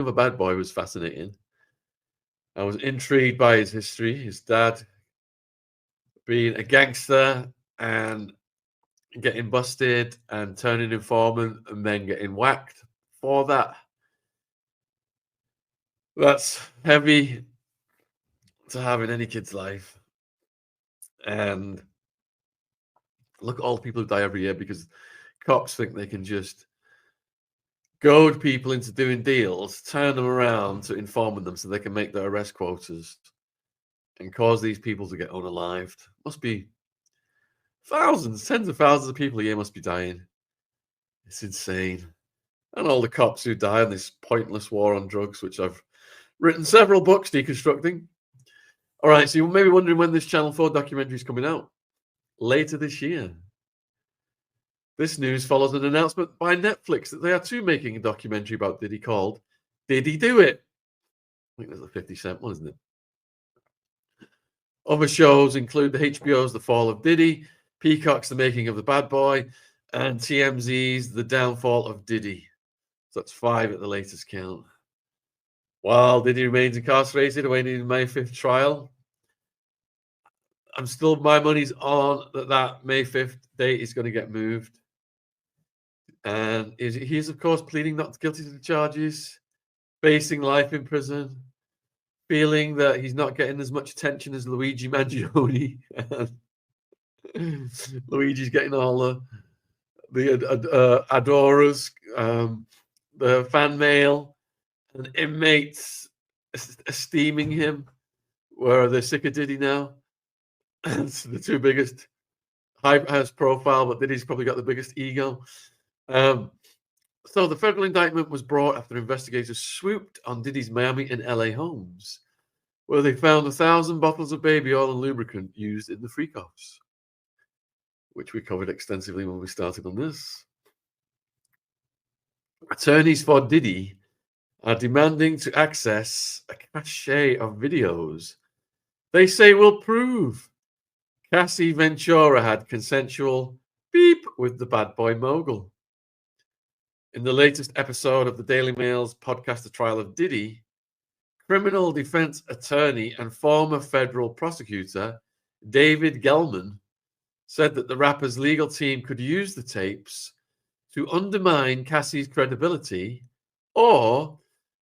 of a bad boy was fascinating. I was intrigued by his history, his dad being a gangster and getting busted and turning informant and then getting whacked for that. That's heavy to have in any kid's life. And look at all the people who die every year because cops think they can just goad people into doing deals, turn them around to informing them so they can make their arrest quotas and cause these people to get unalived. Must be thousands, tens of thousands of people a year must be dying. It's insane. And all the cops who die in this pointless war on drugs, which I've written several books deconstructing. All right, so you may be wondering when this Channel 4 documentary is coming out. Later this year. This news follows an announcement by Netflix that they are too making a documentary about Diddy called Did He Do It? I think there's a 50-cent one, isn't it? Other shows include the HBO's The Fall of Diddy, Peacock's The Making of the Bad Boy, and TMZ's The Downfall of Diddy. So that's 5 at the latest count. While Diddy remains incarcerated awaiting May 5th trial, my money's on that May 5th date is going to get moved. And he's, of course, pleading not guilty to the charges, facing life in prison, feeling that he's not getting as much attention as Luigi Mangione. Luigi's getting all the adorers, the fan mail, and inmates esteeming him. Where they're sick of Diddy now. It's the two biggest, highest profile, but Diddy's probably got the biggest ego. So the federal indictment was brought after investigators swooped on Diddy's Miami and LA homes, where they found 1,000 bottles of baby oil and lubricant used in the freak-offs, which we covered extensively when we started on this. Attorneys for Diddy are demanding to access a cache of videos they say will prove Cassie Ventura had consensual beep with the bad boy mogul. In the latest episode of the Daily Mail's podcast, The Trial of Diddy, criminal defense attorney and former federal prosecutor David Gelman said that the rapper's legal team could use the tapes to undermine Cassie's credibility or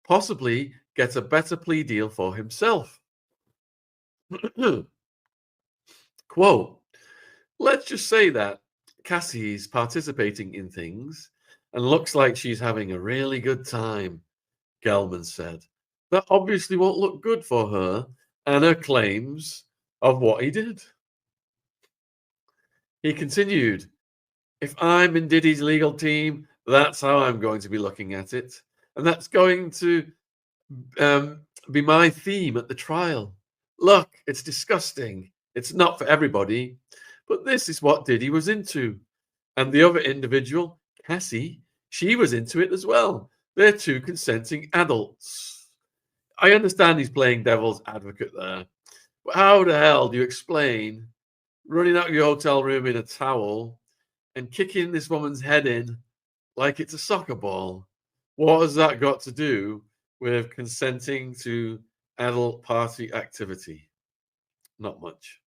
possibly get a better plea deal for himself. Quote, let's just say that Cassie's participating in things and looks like she's having a really good time, Gelman said. That obviously won't look good for her and her claims of what he did. He continued, if I'm in Diddy's legal team, that's how I'm going to be looking at it. And that's going to be my theme at the trial. Look, it's disgusting. It's not for everybody, but this is what Diddy was into. And the other individual, Cassie, she was into it as well. They're two consenting adults. I understand he's playing devil's advocate there, but how the hell do you explain running out of your hotel room in a towel and kicking this woman's head in like it's a soccer ball? What has that got to do with consenting to adult party activity? Not much.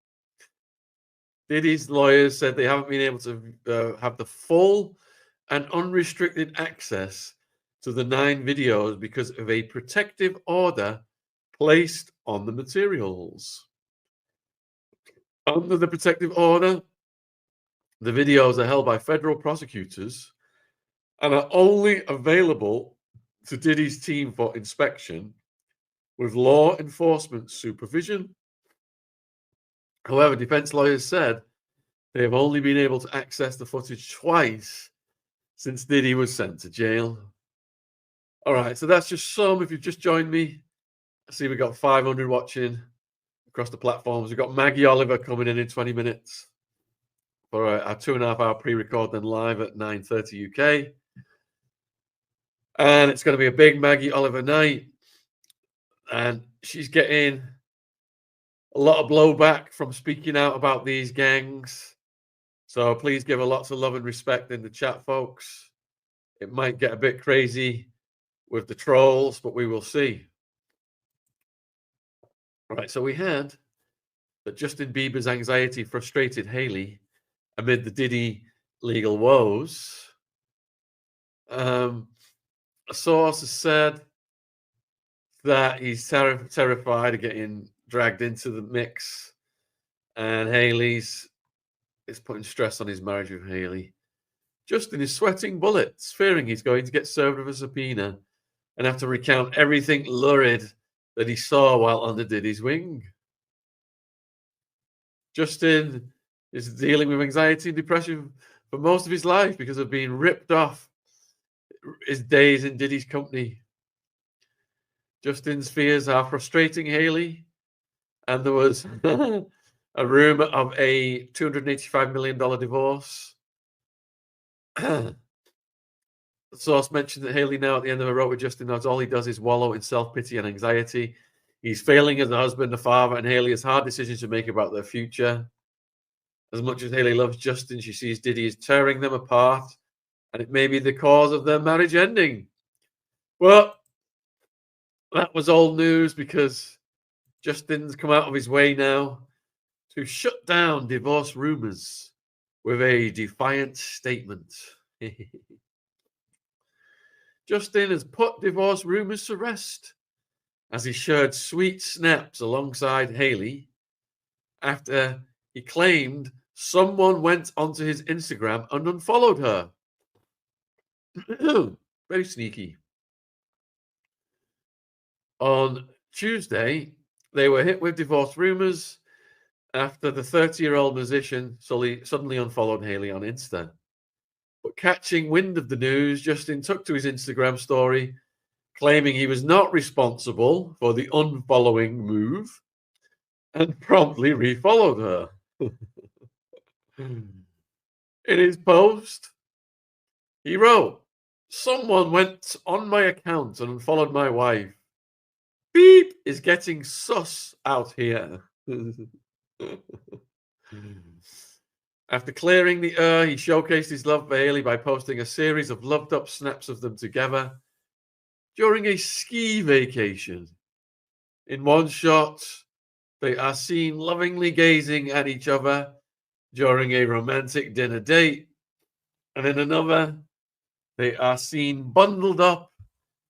Diddy's lawyers said they haven't been able to have the full and unrestricted access to the 9 videos because of a protective order placed on the materials. Under the protective order, the videos are held by federal prosecutors and are only available to Diddy's team for inspection with law enforcement supervision. However, defense lawyers said they have only been able to access the footage twice since Diddy was sent to jail. All right, so that's just some. If you've just joined me, I see we've got 500 watching across the platforms. We've got Maggie Oliver coming in 20 minutes for our 2.5-hour pre-record, then live at 9:30 UK. And it's going to be a big Maggie Oliver night. And she's getting a lot of blowback from speaking out about these gangs. So please give her lots of love and respect in the chat, folks. It might get a bit crazy with the trolls, but we will see. Right, so we had that Justin Bieber's anxiety frustrated Hailey amid the Diddy legal woes. A source has said that he's terrified of getting dragged into the mix, and Hailey's is putting stress on his marriage with Hailey. Justin is sweating bullets, fearing he's going to get served with a subpoena and have to recount everything lurid that he saw while under Diddy's wing. Justin is dealing with anxiety and depression for most of his life because of being ripped off his days in Diddy's company. Justin's fears are frustrating Hailey, and there was a rumor of a $285 million divorce. The source mentioned that Hailey now at the end of a wrote with Justin knows all he does is wallow in self-pity and anxiety. He's failing as a husband, a father, and Hailey has hard decisions to make about their future. As much as Hailey loves Justin, she sees Diddy is tearing them apart, and it may be the cause of their marriage ending. Well, that was old news because Justin's come out of his way now to shut down divorce rumors with a defiant statement. Justin has put divorce rumors to rest as he shared sweet snaps alongside Hailey after he claimed someone went onto his Instagram and unfollowed her. Very sneaky. On Tuesday, they were hit with divorce rumors after the 30-year-old musician suddenly unfollowed Hailey on Insta. But catching wind of the news, Justin took to his Instagram story, claiming he was not responsible for the unfollowing move and promptly refollowed her. In his post, he wrote, "Someone went on my account and unfollowed my wife. Beep is getting sus out here." After clearing the air, he showcased his love for Hailey by posting a series of loved-up snaps of them together during a ski vacation. In one shot, they are seen lovingly gazing at each other during a romantic dinner date, and in another, they are seen bundled up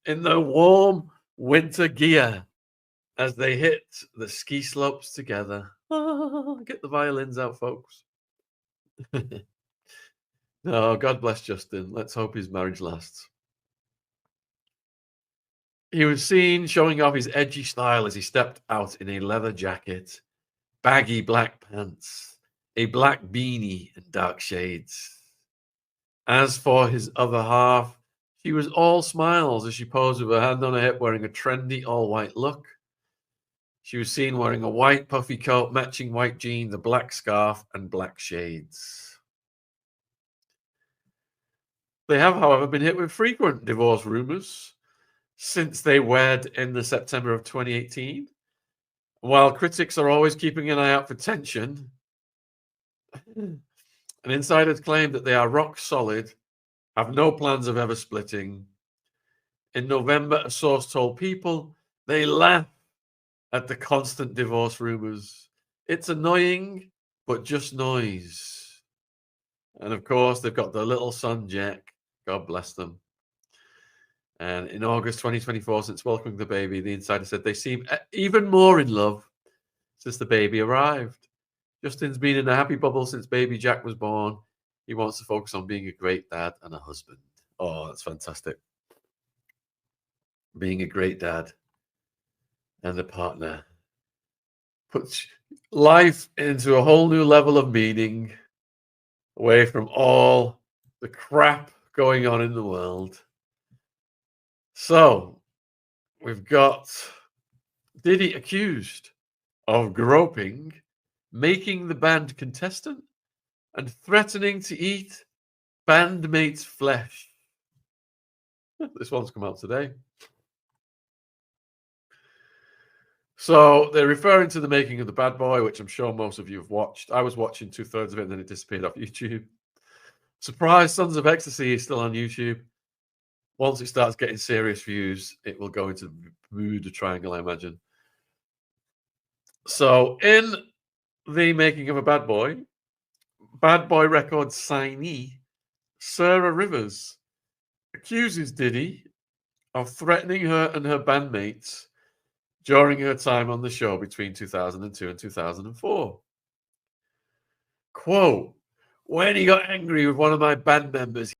in their warm winter gear as they hit the ski slopes together. Get the violins out, folks. No, God bless Justin. Let's hope his marriage lasts. He was seen showing off his edgy style as he stepped out in a leather jacket, baggy black pants, a black beanie, and dark shades. As for his other half, she was all smiles as she posed with her hand on her hip wearing a trendy all-white look. She was seen wearing a white puffy coat, matching white jeans, a black scarf, and black shades. They have, however, been hit with frequent divorce rumors since they wed in the September of 2018. While critics are always keeping an eye out for tension, and insiders claim that they are rock solid, have no plans of ever splitting. In November, a source told People they laugh at the constant divorce rumors. It's annoying, but just noise. And of course, they've got their little son, Jack. God bless them. And in August 2024, since welcoming the baby, the insider said they seem even more in love since the baby arrived. Justin's been in a happy bubble since baby Jack was born. He wants to focus on being a great dad and a husband. Oh, that's fantastic. Being a great dad and a partner puts life into a whole new level of meaning, away from all the crap going on in the world. So we've got Diddy accused of groping, making the band contestant, and threatening to eat bandmates' flesh. This one's come out today. So they're referring to the making of the Bad Boy, which I'm sure most of you have watched. I was watching 2/3 of it and then it disappeared off YouTube. Surprise, Sons of Ecstasy is still on YouTube. Once it starts getting serious views, it will go into the Bermuda Triangle, I imagine. So, in the making of a Bad Boy Records signee Sarah Rivers accuses Diddy of threatening her and her bandmates during her time on the show between 2002 and 2004. Quote, when he got angry with one of my band members,